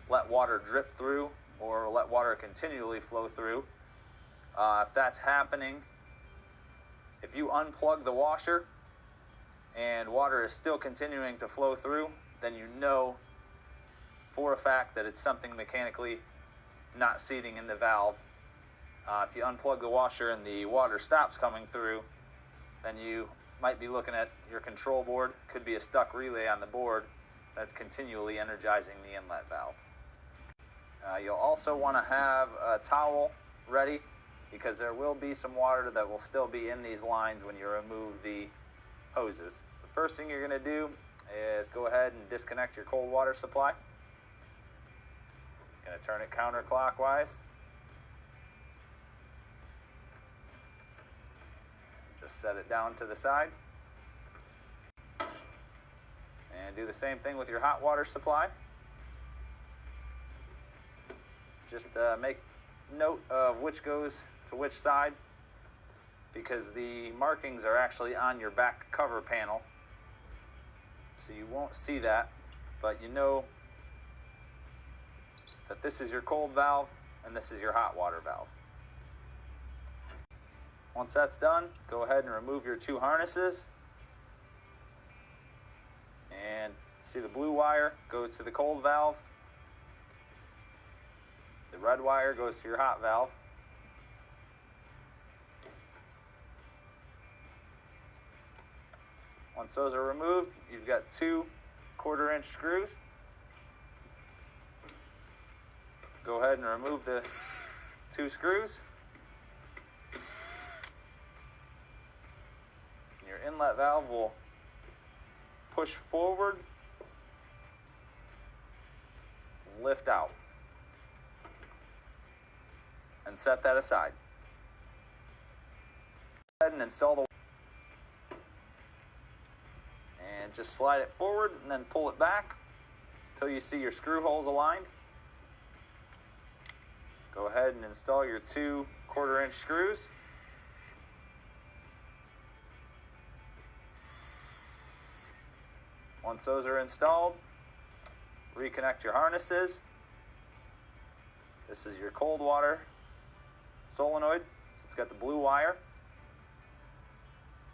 let water drip through or let water continually flow through. If that's happening, if you unplug the washer and water is still continuing to flow through, then you know for a fact that it's something mechanically not seating in the valve. If you unplug the washer and the water stops coming through, then you might be looking at your control board. Could be a stuck relay on the board that's continually energizing the inlet valve. You'll also want to have a towel ready, because there will be some water that will still be in these lines when you remove the hoses. So the first thing you're going to do is go ahead and disconnect your cold water supply. Going to turn it counterclockwise. Just set it down to the side. And do the same thing with your hot water supply. Just make note of which goes to which side, because the markings are actually on your back cover panel. So you won't see that, but you know that this is your cold valve and this is your hot water valve. Once that's done, go ahead and remove your two harnesses. And see, the blue wire goes to the cold valve. The red wire goes to your hot valve. Once those are removed, you've got two 1/4-inch screws. Go ahead and remove the two screws. Your inlet valve will push forward and lift out. And set that aside. Go ahead and install the, and just slide it forward and then pull it back until you see your screw holes aligned. Go ahead and install your two 1/4-inch screws. Once those are installed, reconnect your harnesses. This is your cold water solenoid, so it's got the blue wire.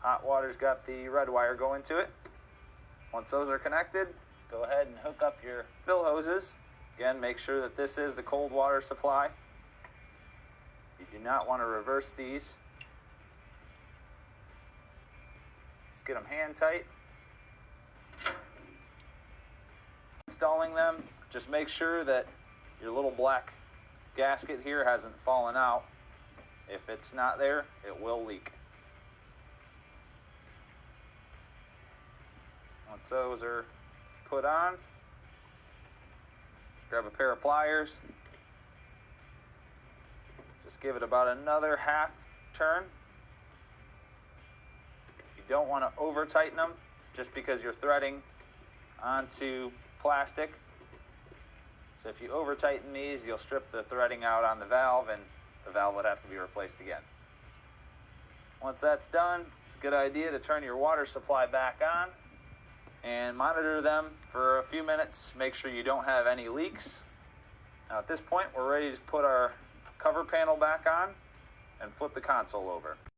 Hot water's got the red wire going to it. Once those are connected, go ahead and hook up your fill hoses. Again, make sure that this is the cold water supply. You do not want to reverse these. Just get them hand tight. Installing them, just make sure that your little black gasket here hasn't fallen out. If it's not there, it will leak. Once those are put on, just grab a pair of pliers. Just give it about another half turn. You don't want to over tighten them, just because you're threading onto plastic. So if you over tighten these, you'll strip the threading out on the valve and the valve would have to be replaced again. Once that's done, it's a good idea to turn your water supply back on and monitor them for a few minutes. Make sure you don't have any leaks. Now at this point, we're ready to put our cover panel back on and flip the console over.